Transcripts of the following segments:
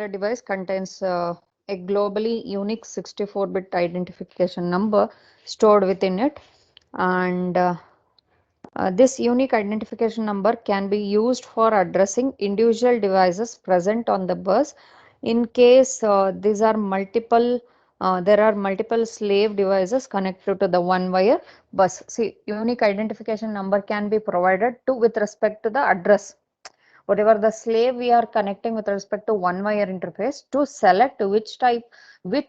master device contains a globally unique 64-bit identification number stored within it, and this unique identification number can be used for addressing individual devices present on the bus in case there are multiple slave devices connected to the one wire bus. See, unique identification number can be provided to with respect to the address, whatever the slave we are connecting with respect to one wire interface, to select which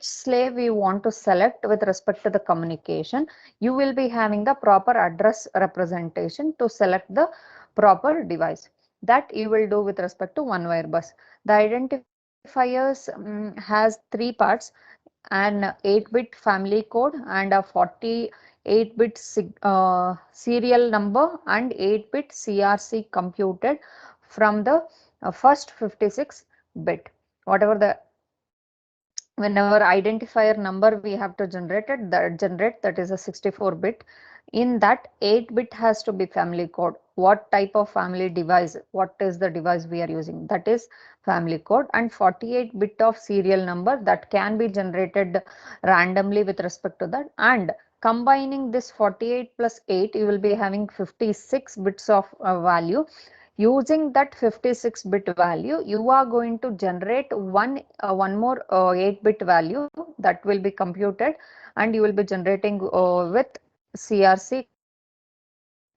slave we want to select with respect to the communication. You will be having the proper address representation to select the proper device. That you will do with respect to one wire bus. The identifiers has three parts: an 8-bit family code and a 48-bit serial number and 8-bit CRC computed from the first 56 bit. Whatever the whenever identifier number we have to generate, that is a 64-bit. In that, 8-bit has to be family code. What type of family device, what is the device we are using, that is family code. And 48-bit of serial number that can be generated randomly with respect to that. And combining this 48 plus 8, you will be having 56 bits of value. Using that 56-bit value, you are going to generate one more 8-bit value that will be computed, and you will be generating with CRC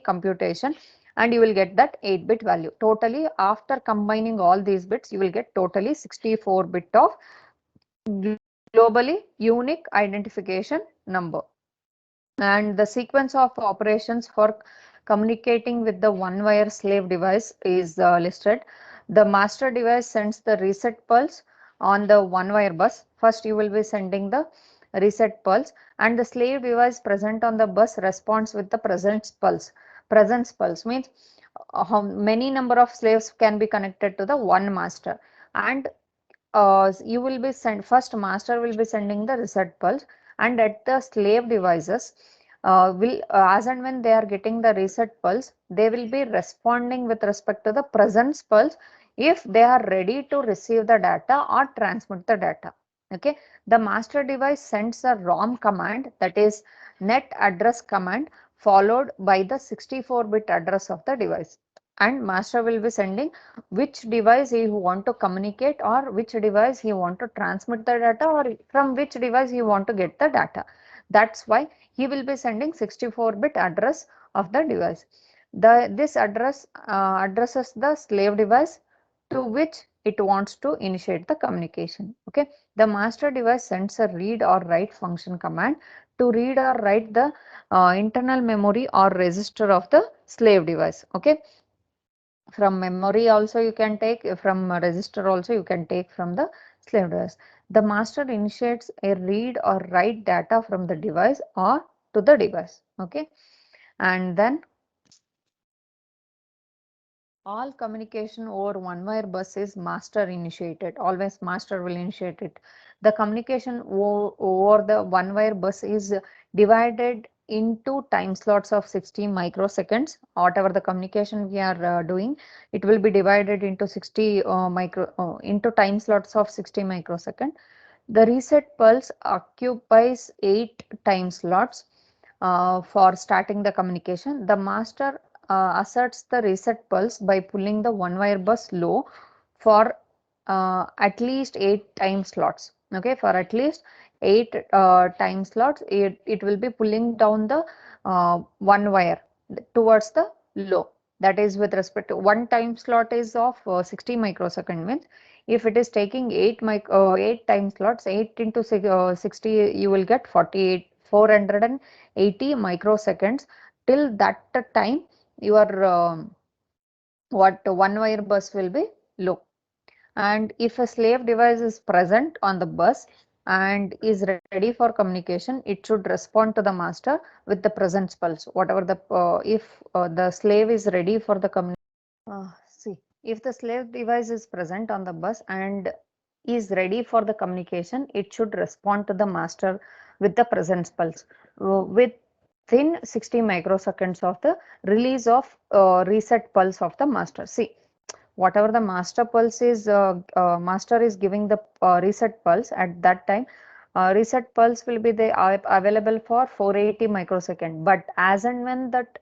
computation, and you will get that 8-bit value. Totally, after combining all these bits, you will get totally 64-bit of globally unique identification number. And the sequence of operations for communicating with the one wire slave device is listed. The master device sends the reset pulse on the one wire bus. First you will be sending the reset pulse, and the slave device present on the bus responds with the presence pulse. Presence pulse means how many number of slaves can be connected to the one master, and you will be first master will be sending the reset pulse, and at the slave devices will as and when they are getting the reset pulse, they will be responding with respect to the presence pulse if they are ready to receive the data or transmit the data. Okay, the master device sends a ROM command, that is net address command, followed by the 64-bit address of the device, and master will be sending which device he want to communicate or which device he want to transmit the data, or from which device he want to get the data. That's why he will be sending 64-bit address of the device. This address addresses the slave device to which it wants to initiate the communication. Okay, the master device sends a read or write function command to read or write the internal memory or register of the slave device. Okay, from memory also you can take, from register also you can take from the slave device. The master initiates a read or write data from the device or to the device. Okay, and then all communication over one wire bus is master initiated. Always master will initiate it. The communication over the one wire bus is divided into time slots of 60 microseconds. Whatever the communication we are doing, it will be divided into 60 into time slots of 60 microsecond. The reset pulse occupies 8 time slots for starting the communication. The master asserts the reset pulse by pulling the one wire bus low for at least 8 time slots. Okay, for at least 8 time slots, it will be pulling down the one wire towards the low. That is with respect to one time slot is of 60 microsecond, means if it is taking 8 time slots, 8 into 60, you will get 480 microseconds. Till that time your what one wire bus will be low. And if a slave device is present on the bus and is ready for communication, it should respond to the master with the presence pulse. Whatever the if the slave is ready for the communication, see, if the slave device is present on the bus and is ready for the communication, it should respond to the master with the presence pulse within 60 microseconds of the release of reset pulse of the master. See, whatever the master pulse is, master is giving the reset pulse at that time. Reset pulse will be available for 480 microsecond, but as and when that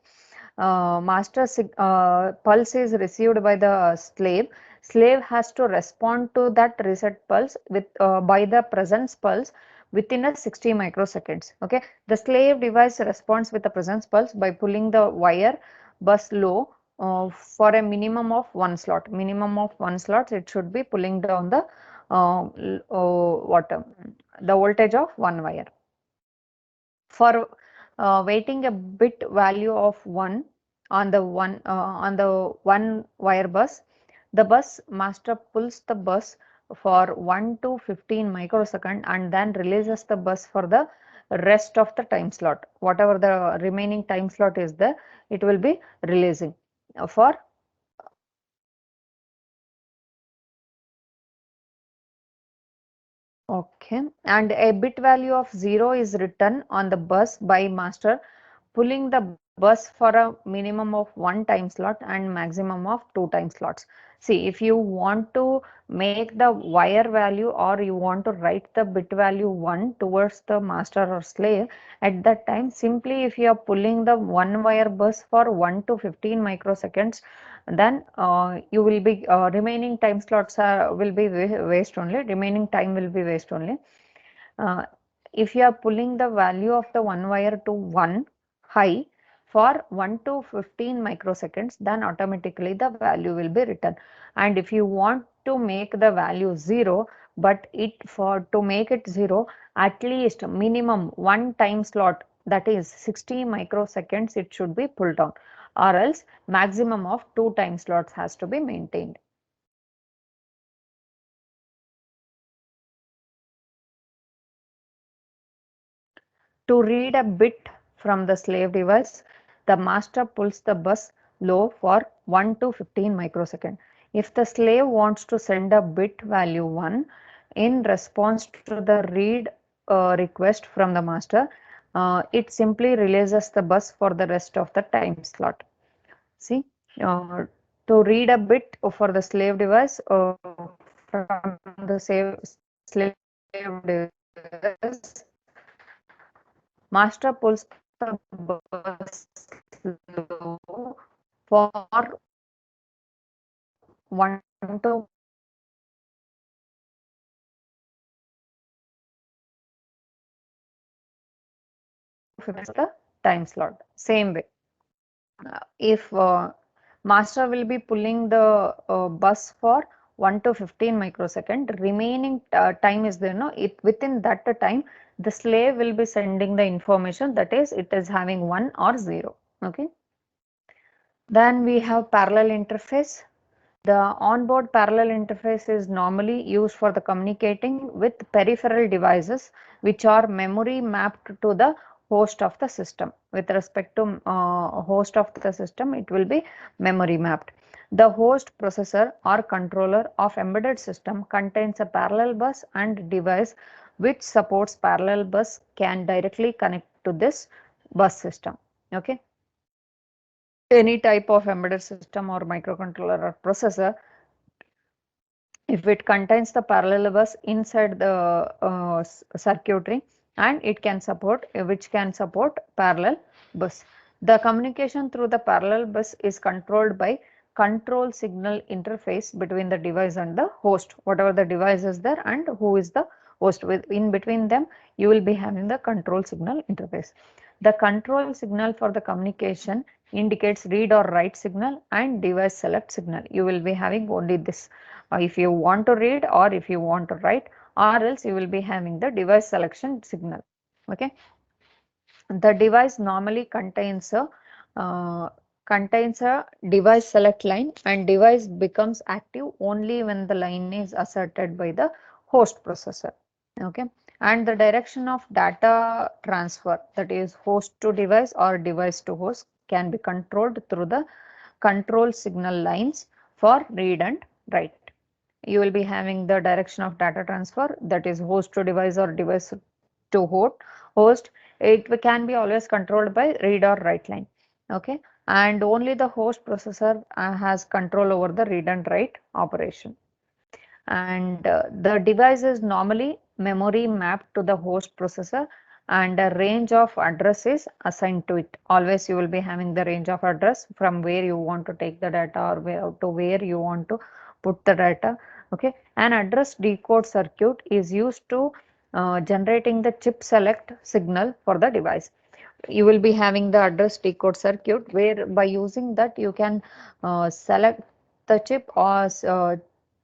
pulse is received by the slave has to respond to that reset pulse with by the presence pulse within a 60 microseconds. Okay, the slave device responds with the presence pulse by pulling the wire bus low for a minimum of one slot. Minimum of one slot, it should be pulling down the the voltage of one wire. For waiting a bit value of 1 on the one wire bus, the bus master pulls the bus for 1 to 15 microsecond and then releases the bus for the rest of the time slot. Whatever the remaining time slot is there, it will be releasing for okay, and a bit value of 0 is written on the bus by master pulling the bus for a minimum of one time slot and maximum of two time slots. See, if you want to make the wire value or you want to write the bit value 1 towards the master or slave, at that time simply if you are pulling the one wire bus for 1 to 15 microseconds, then you will be remaining time slots will be waste only, remaining time will be waste only. uh, if you are pulling the value of the one wire to 1 high for 1 to 15 microseconds, then automatically the value will be written. And if you want to make the value 0, but to make it 0, at least minimum one time slot, that is 60 microseconds, it should be pulled down, or else maximum of two time slots has to be maintained. To read a bit from the slave device, the master pulls the bus low for 1 to 15 microsecond. If the slave wants to send a bit value 1 in response to the read request from the master, it simply releases the bus for the rest of the time slot. See, uh, to read a bit for the slave device from the slave device, master pulls the bus low for 1 to the time slot. Same way. If master will be pulling the bus for 1 to 15 microsecond, remaining time is there, no? Within that time, the slave will be sending the information, that is, it is having 1 or 0. Okay. Then we have parallel interface. The onboard parallel interface is normally used for the communicating with peripheral devices which are memory mapped to the host of the system. With respect to host of the system, it will be memory mapped. The host processor or controller of embedded system contains a parallel bus, and device which supports parallel bus can directly connect to this bus system. Okay. Any type of embedded system or microcontroller or processor, if it contains the parallel bus inside the circuitry, and it can support which can support parallel bus. The communication through the parallel bus is controlled by control signal interface between the device and the host. Whatever the device is there and who is the host, in between them you will be having the control signal interface. The control signal for the communication indicates read or write signal and device select signal. You will be having only this if you want to read or if you want to write, or else you will be having the device selection signal. Okay. The device normally uh, contains a device select line, and device becomes active only when the line is asserted by the host processor. Okay. And the direction of data transfer, that is host to device or device to host, can be controlled through the control signal lines for read and write. You will be having the direction of data transfer, that is host to device or device to host. It can be always controlled by read or write line. Okay. and only the host processor has control over the read and write operation. And the device is normally memory mapped to the host processor, and a range of address is assigned to it. Always you will be having the range of address from where you want to take the data or where you want to put the data. Okay, an address decode circuit is used to generating the chip select signal for the device. You will be having the address decode circuit where by using that you can select the chip, or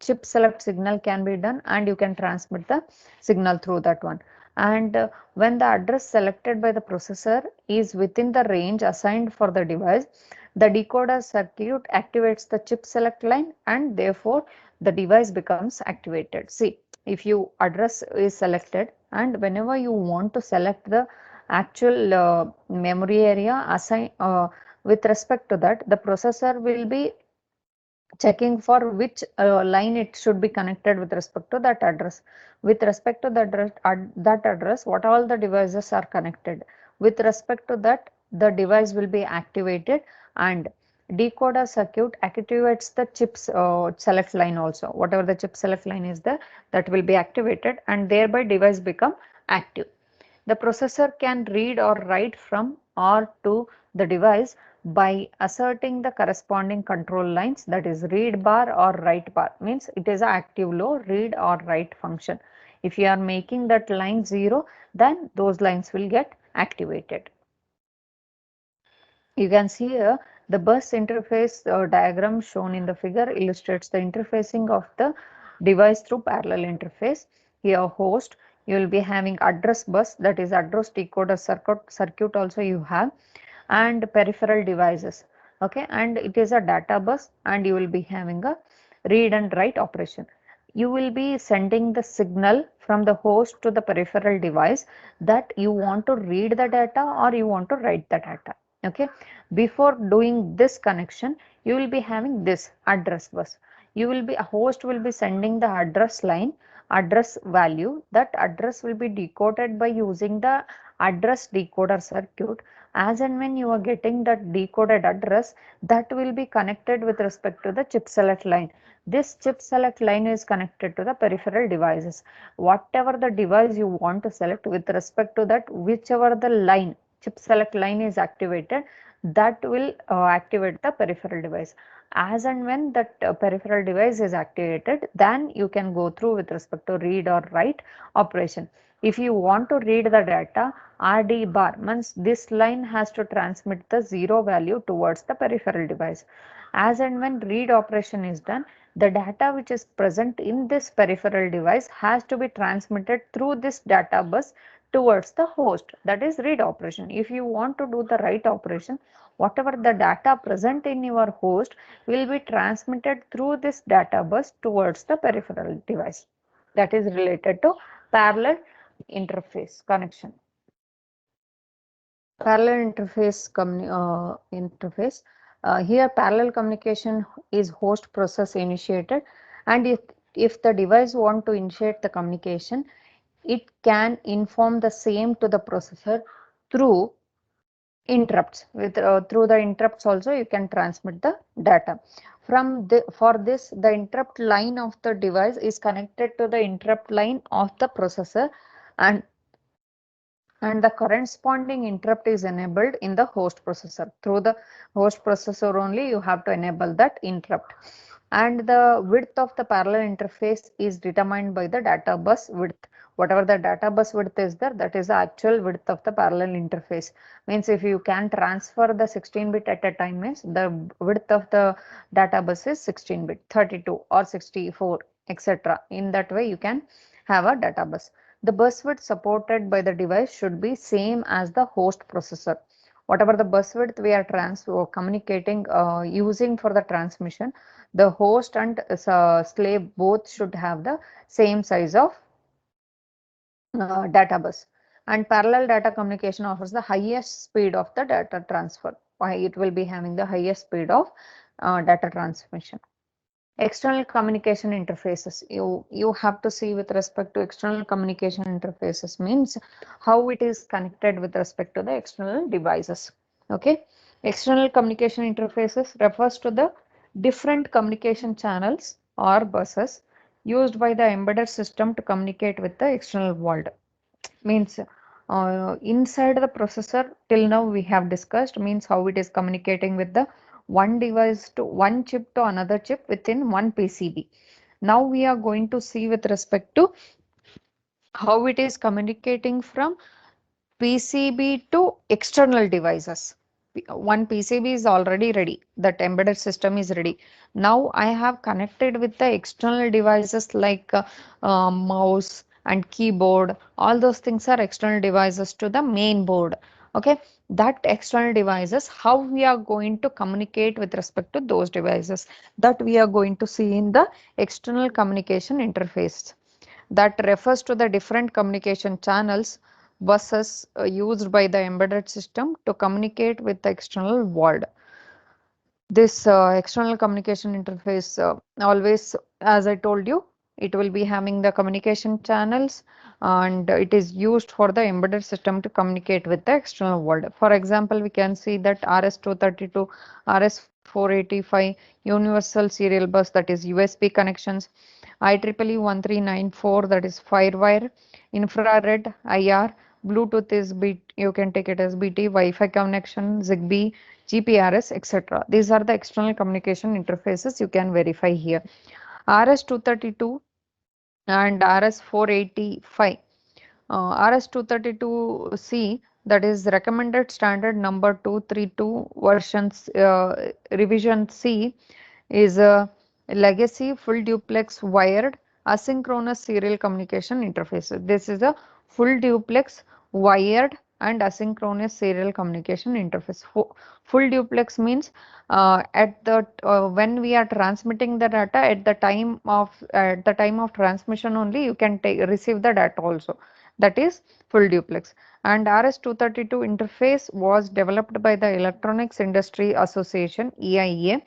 chip select signal can be done, and you can transmit the signal through that one. And when the address selected by the processor is within the range assigned for the device, the decoder circuit activates the chip select line, and therefore the device becomes activated. See, if you address is selected, and whenever you want to select the actual memory area assign with respect to that, the processor will be checking for which line it should be connected with respect to that address. With respect to that address, what all the devices are connected. With respect to that, the device will be activated, and decoder circuit activates the chips select line also. Whatever the chip select line is there, that will be activated, and thereby device become active. The processor can read or write from or to the device by asserting the corresponding control lines, that is read bar or write bar, means it is a active low read or write function. If you are making that line 0, then those lines will get activated. You can see here the bus interface diagram shown in the figure illustrates the interfacing of the device through parallel interface. Here host, you will be having address bus, that is address decoder circuit also you have, and peripheral devices. Okay, and it is a data bus, and you will be having a read and write operation. You will be sending the signal from the host to the peripheral device that you want to read the data or you want to write the data. Okay, before doing this connection, you will be having this address bus. You will be, a host will be sending the address line, address value. That address will be decoded by using the address decoder circuit. As and when you are getting that decoded address, that will be connected with respect to the chip select line. This chip select line is connected to the peripheral devices. Whatever the device you want to select, with respect to that, whichever the line, chip select line is activated, that will activate the peripheral device. As and when that peripheral device is activated, then you can go through with respect to read or write operation. If you want to read the data, RD bar means this line has to transmit the 0 value towards the peripheral device. As and when read operation is done, the data which is present in this peripheral device has to be transmitted through this data bus towards the host, that is read operation. If you want to do the write operation, whatever the data present in your host will be transmitted through this data bus towards the peripheral device. That is related to parallel interface connection. Parallel interface. Here parallel communication is host process initiated, and if the device want to initiate the communication, it can inform the same to the processor through interrupts. Through the interrupts also you can transmit the data. For this, the interrupt line of the device is connected to the interrupt line of the processor, and the corresponding interrupt is enabled in the host processor. Through the host processor only you have to enable that interrupt. And the width of the parallel interface is determined by the data bus width. Whatever the data bus width is there, that is the actual width of the parallel interface. Means if you can transfer the 16-bit at a time, means the width of the data bus is 16-bit, 32 or 64, etc. In that way you can have a data bus. The bus width supported by the device should be same as the host processor. Whatever the bus width we are communicating using for the transmission, the host and slave both should have the same size of data bus. And parallel data communication offers the highest speed of the data transfer. It will be having the highest speed of data transmission. External communication interfaces. You have to see with respect to external communication interfaces means how it is connected with respect to the external devices. Okay, External communication interfaces refers to the different communication channels or buses used by the embedded system to communicate with the external world. Means inside the processor, till now we have discussed, means how it is communicating with the one device to one chip to another chip within one PCB. Now we are going to see with respect to how it is communicating from PCB to external devices. One PCB is already ready, that embedded system is ready. Now I have connected with the external devices like mouse and keyboard. All those things are external devices to the main board. Okay, that external devices, how we are going to communicate with respect to those devices, that we are going to see in the external communication interface. That refers to the different communication channels buses used by the embedded system to communicate with the external world. This external communication interface always, as I told you, it will be having the communication channels and it is used for the embedded system to communicate with the external world. For example, we can see that RS-232, RS-485 universal serial bus, that is USB connections, IEEE 1394, that is FireWire, infrared, IR, Bluetooth is you can take it as BT, Wi-Fi connection, Zigbee, GPRS, etc. These are the external communication interfaces you can verify here. RS-232 and RS-485. RS-232C, that is recommended standard number 232 versions revision C, is a legacy full duplex wired asynchronous serial communication interface. This is a full duplex wired and asynchronous serial communication interface. Full duplex means at the when we are transmitting the data, at the time of transmission only you can receive the data also. That is full duplex. And RS-232 interface was developed by the Electronics Industry Association (EIA)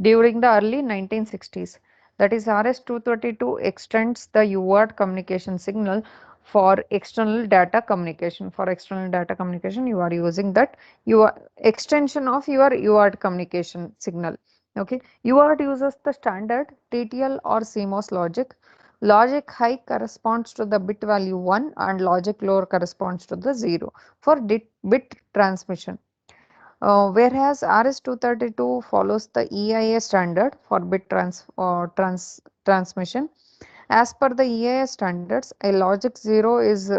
during the early 1960s. That is, RS-232 extends the UART communication signal for external data communication. For external data communication, you are using that extension of your UART communication signal. Okay, UART uses the standard TTL or CMOS logic. Logic high corresponds to the bit value 1 and logic low corresponds to the 0 for bit transmission. Whereas RS-232 follows the EIA standard for bit transmission. As per the EIA standards, a logic 0 is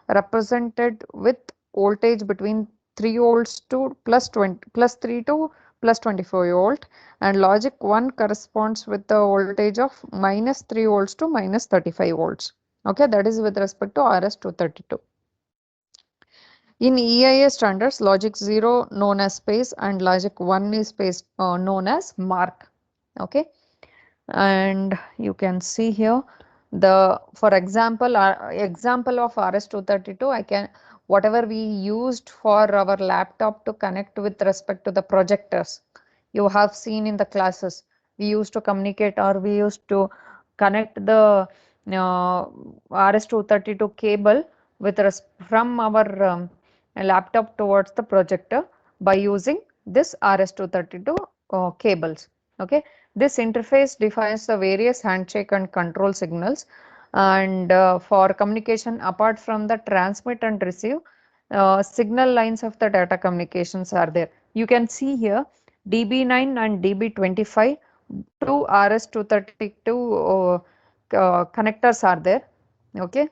represented with voltage between 3 volts to plus 3 to plus 24 volt, and logic 1 corresponds with the voltage of minus 3 volts to minus 35 volts. Okay, that is with respect to RS-232. In EIA standards, logic 0 known as space and logic 1 is space known as mark. Okay, and you can see here the, for example, example of RS-232, I can, whatever we used for our laptop to connect with respect to the projectors, you have seen in the classes, we used to communicate or we used to connect the RS-232 cable with from our laptop towards the projector by using this RS-232 cables. Okay, this interface defines the various handshake and control signals, and for communication apart from the transmit and receive, signal lines of the data communications are there. You can see here DB9 and DB25, two RS-232 connectors are there. Okay,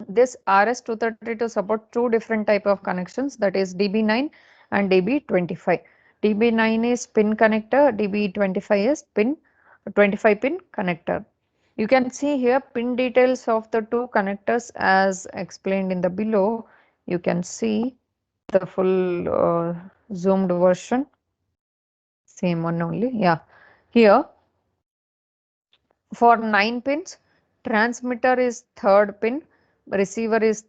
this RS-232 support two different type of connections, that is DB9 and DB25. DB9 is pin connector, DB25 is pin 25 pin connector. You can see here pin details of the two connectors as explained in the below. You can see the full zoomed version, same one only. Yeah, here for 9 pins, transmitter is third pin, receiver is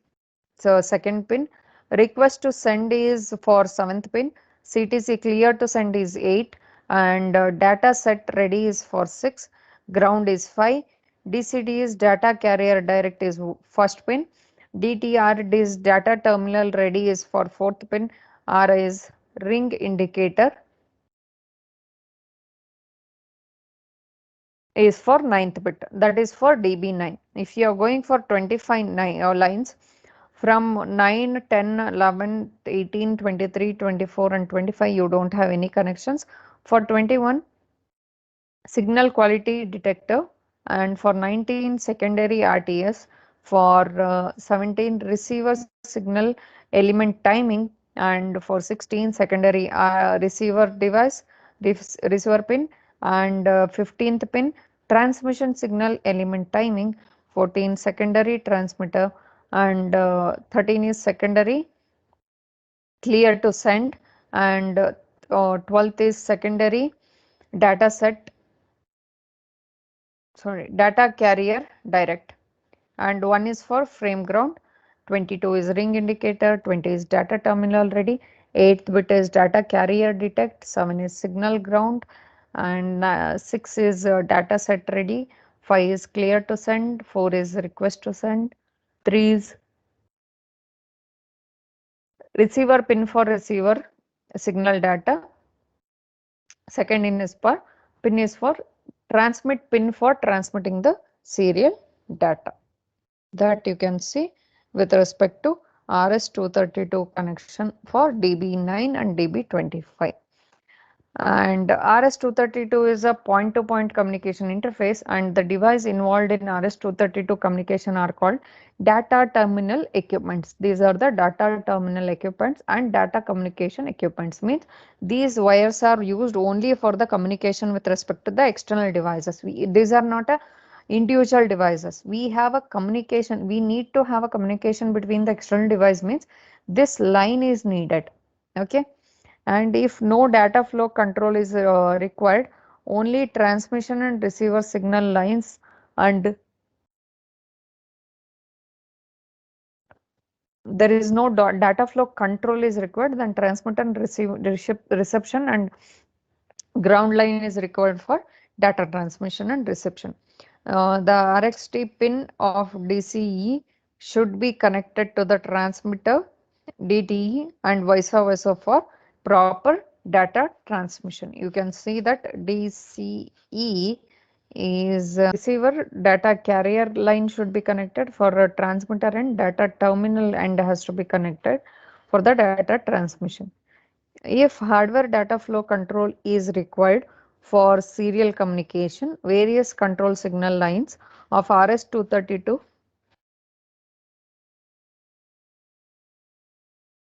second pin, request to send is for 7th pin, CTC clear to send is 8, and data set ready is for 6, ground is 5, DCD is data carrier direct is first pin, DTR is data terminal ready is for 4th pin, R is ring indicator is for 9th bit, that is for DB9. If you are going for 25 lines from 9, 10, 11, 18, 23, 24 and 25, you don't have any connections. For 21, signal quality detector, and for 19, secondary RTS, for 17, receiver signal element timing, and for 16, secondary receiver device receiver pin, and 15th pin, transmission signal element timing, 14, secondary transmitter, and 13 is secondary clear to send, and 12th is secondary data set, sorry, data carrier direct, and one is for frame ground. 22 is ring indicator, 20 is data terminal ready, 8th bit is data carrier detect, 7 is signal ground, and 6 is data set ready, 5 is clear to send, 4 is request to send, 3 is receiver pin for receiver signal data, second in is for pin is for transmit pin for transmitting the serial data. That you can see with respect to RS-232 connection for DB9 and DB25. And RS-232 is a point-to-point communication interface, and the device involved in RS-232 communication are called data terminal equipments. These are the data terminal equipments, and data communication equipments means these wires are used only for the communication with respect to the external devices. These are not a individual devices. We have a communication, we need to have a communication between the external device, means this line is needed. Okay, and if no data flow control is required, only transmission and receiver signal lines and there is no data flow control is required, then transmit and reception and ground line is required for data transmission and reception. The RxD pin of DCE should be connected to the transmitter DTE and vice versa for proper data transmission. You can see that DCE is receiver data carrier line should be connected for a transmitter, and data terminal end has to be connected for the data transmission. If hardware data flow control is required for serial communication, various control signal lines of RS-232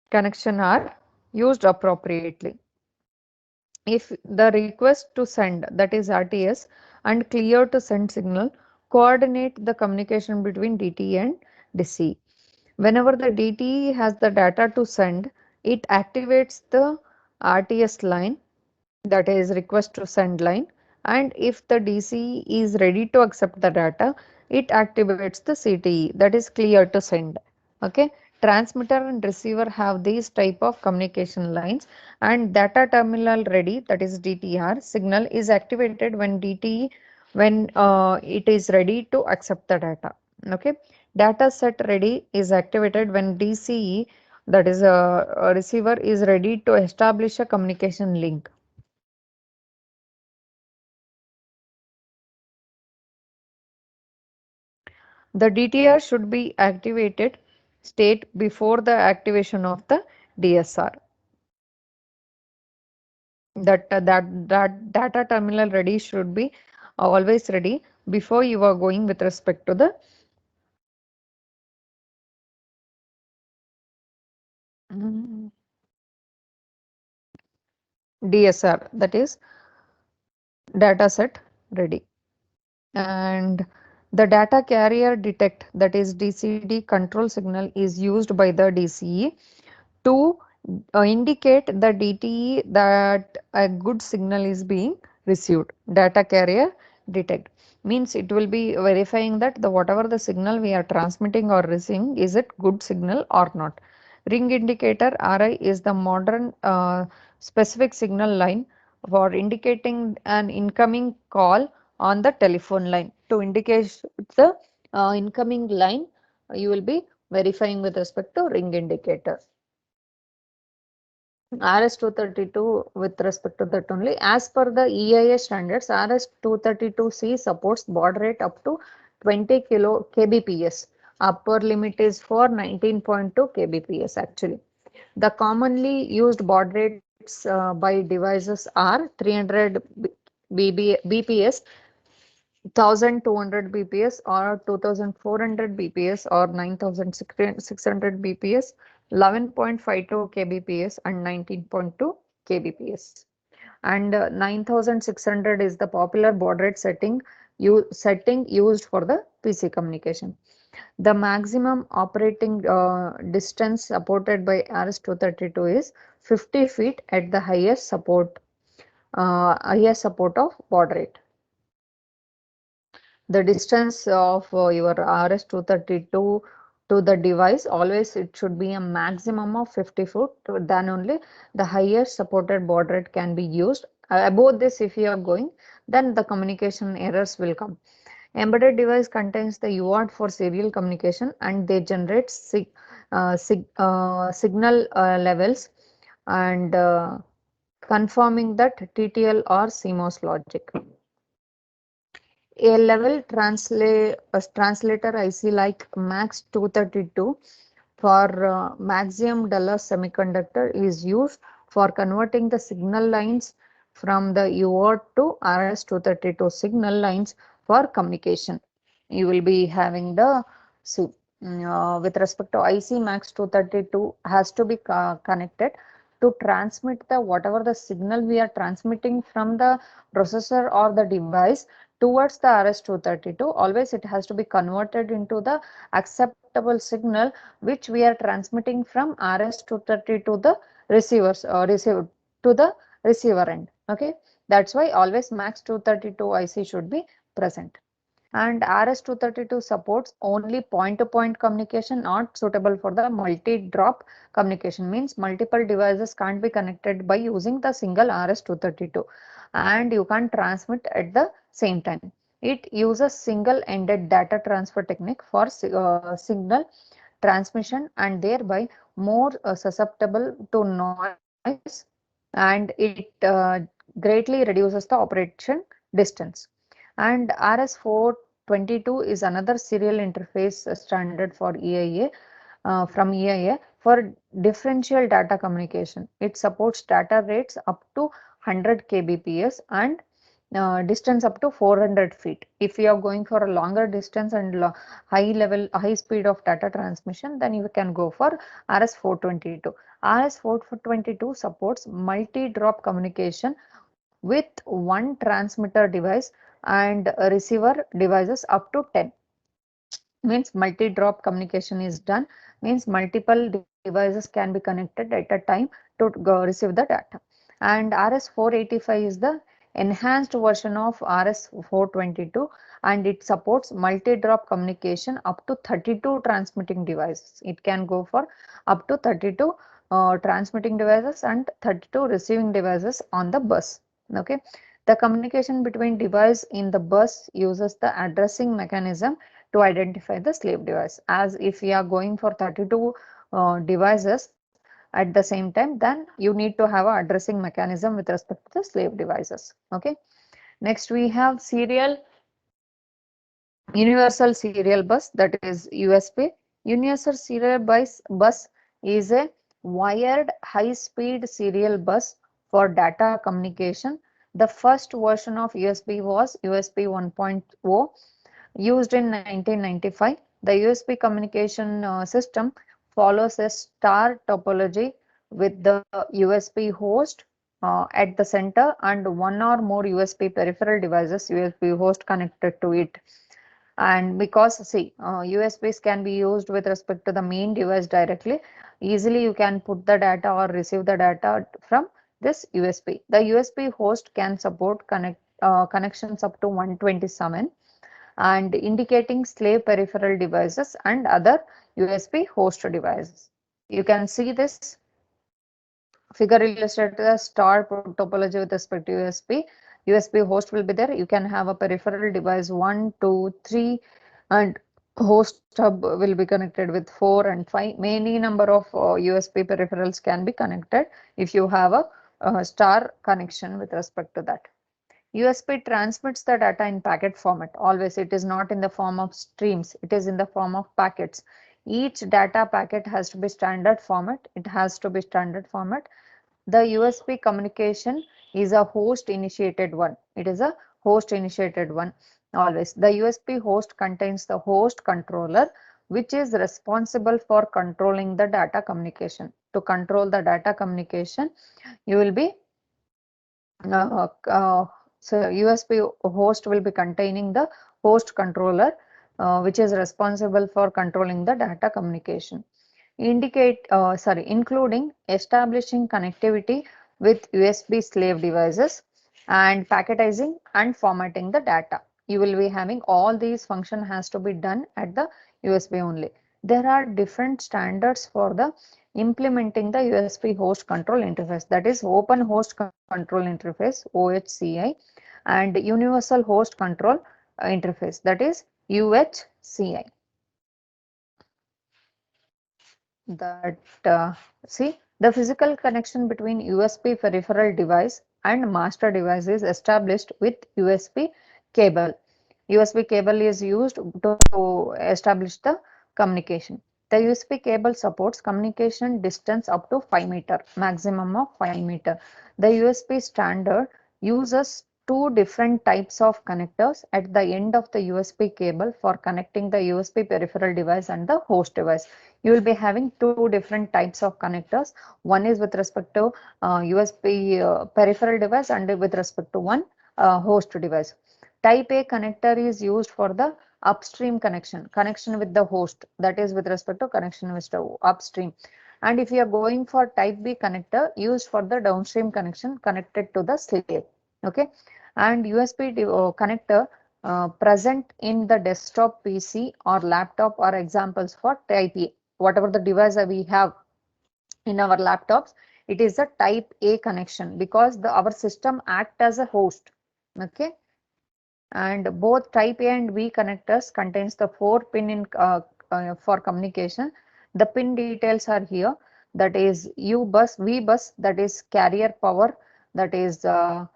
connection are used appropriately. If the request to send, that is RTS, and clear to send signal coordinate the communication between DTE and DCE. Whenever the DTE has the data to send, it activates the RTS line, that is request to send line, and if the DC is ready to accept the data, it activates the CTE, that is clear to send. Okay, transmitter and receiver have these type of communication lines, and data terminal ready, that is DTR signal is activated when DTE, when it is ready to accept the data. Okay, data set ready is activated when DCE, that is a receiver, is ready to establish a communication link. The DTR should be activated state before the activation of the DSR. That data terminal ready should be always ready before you are going with respect to the DSR, that is data set ready. And the data carrier detect, that is DCD control signal is used by the DCE to indicate the DTE that a good signal is being received. Data carrier detect means it will be verifying that the whatever the signal we are transmitting or receiving, is it good signal or not. Ring indicator RI is the modern specific signal line for indicating an incoming call on the telephone line. To indicate the incoming line, you will be verifying with respect to ring indicator. RS-232 with respect to that only. As per the EIA standards, RS-232C supports baud rate up to 20 kbps. Upper limit is for 19.2 kbps actually. The commonly used baud rates by devices are 300 bps, 1200 bps or 2400 bps or 9600 bps, 11.52 kbps and 19.2 kbps. And 9600 is the popular baud rate setting used for the PC communication. The maximum operating distance supported by RS-232 is 50 feet at the highest support of baud rate. The distance of your RS-232 to the device, always it should be a maximum of 50 foot, then only the highest supported baud rate can be used. Above this, if you are going, then the communication errors will come. Embedded device contains the UART for serial communication and they generate signal levels and confirming that TTL or CMOS logic. A level translator IC like MAX 232 for Maxim Dallas Semiconductor is used for converting the signal lines from the UART to RS-232 signal lines for communication. You will be having the with respect to IC MAX 232 has to be connected to transmit the whatever the signal we are transmitting from the processor or the device towards the RS-232. Always it has to be converted into the acceptable signal which we are transmitting from RS-232 to the receiver to the receiver end. Okay, that's why always MAX 232 IC should be present. And RS-232 supports only point-to-point communication, not suitable for the multi-drop communication. Means multiple devices can't be connected by using the single RS-232 and you can't transmit at the same time. It uses single-ended data transfer technique for signal transmission and thereby more susceptible to noise, and it greatly reduces the operation distance. And RS-422 is another serial interface standard for EIA from EIA for differential data communication. It supports data rates up to 100 kbps and distance up to 400 feet. If you are going for a longer distance and high speed of data transmission, then you can go for RS-422. RS-422 supports multi-drop communication with one transmitter device and receiver devices up to 10. Means multi-drop communication is done, means multiple devices can be connected at a time to receive the data. And RS-485 is the enhanced version of RS-422 and it supports multi-drop communication up to 32 transmitting devices. It can go for up to 32 transmitting devices and 32 receiving devices on the bus. Okay, the communication between device in the bus uses the addressing mechanism to identify the slave device. As if we are going for 32 devices at the same time, then you need to have a addressing mechanism with respect to the slave devices. Okay, next we have universal serial bus, that is USB. Universal serial bus is a wired high speed serial bus for data communication. The first version of USB was USB 1.0 used in 1995. The USB communication system follows a star topology with the USB host at the center and one or more USB peripheral devices USB host connected to it. And because see USBs can be used with respect to the main device directly, easily you can put the data or receive the data from this USB. The USB host can support connections up to 127 and indicating slave peripheral devices and other USB host devices. You can see this figure illustrated the star topology with respect to USB. USB host will be there. You can have a peripheral device 1, 2, 3 and host hub will be connected with 4 and 5. Many number of USB peripherals can be connected if you have a star connection with respect to that. USB transmits the data in packet format. Always it is not in the form of streams. It is in the form of packets. Each data packet has to be standard format. It has to be standard format. The USB communication is a host initiated one. It is a host initiated one. Always the USB host contains the host controller which is responsible for controlling the data communication. To control the data communication, you will be uh, uh, so USB host will be containing the host controller which is responsible for controlling the data communication. Including establishing connectivity with USB slave devices and packetizing and formatting the data. You will be having all these function has to be done at the USB only. There are different standards for the implementing the USB host control interface, that is Open Host Control Interface OHCI and Universal Host Control Interface, that is UHCI. That see, the physical connection between USB peripheral device and master device is established with USB cable. USB cable is used to establish the communication. The USB cable supports communication distance up to 5 meter, maximum of 5 meter. The USB standard uses two different types of connectors at the end of the USB cable for connecting the USB peripheral device and the host device. You will be having two different types of connectors. One is with respect to USB peripheral device and with respect to one host device. Type A connector is used for the upstream connection with the host, that is with respect to connection with the upstream. And if you are going for type B connector used for the downstream connection connected to the slave. Okay, and USB connector present in the desktop PC or laptop are examples for type A. Whatever the device that we have in our laptops, it is a type A connection because our system act as a host. Okay, and both type A and B connectors contains the 4 pin in for communication. The pin details are here, that is U bus, V bus, that is carrier power, that is 5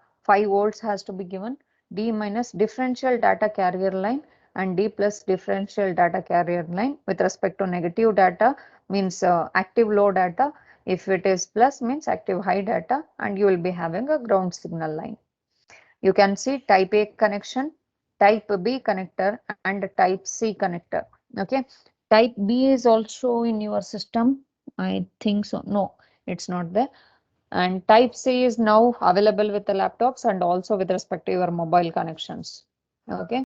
volts has to be given, D minus differential data carrier line and D plus differential data carrier line. With respect to negative data means active low data, if it is plus means active high data, and you will be having a ground signal line. You can see type A connection, type B connector and type C connector. Okay, type B is also in your system, I think so. No, it's not there. And type C is now available with the laptops and also with respect to your mobile connections. Okay.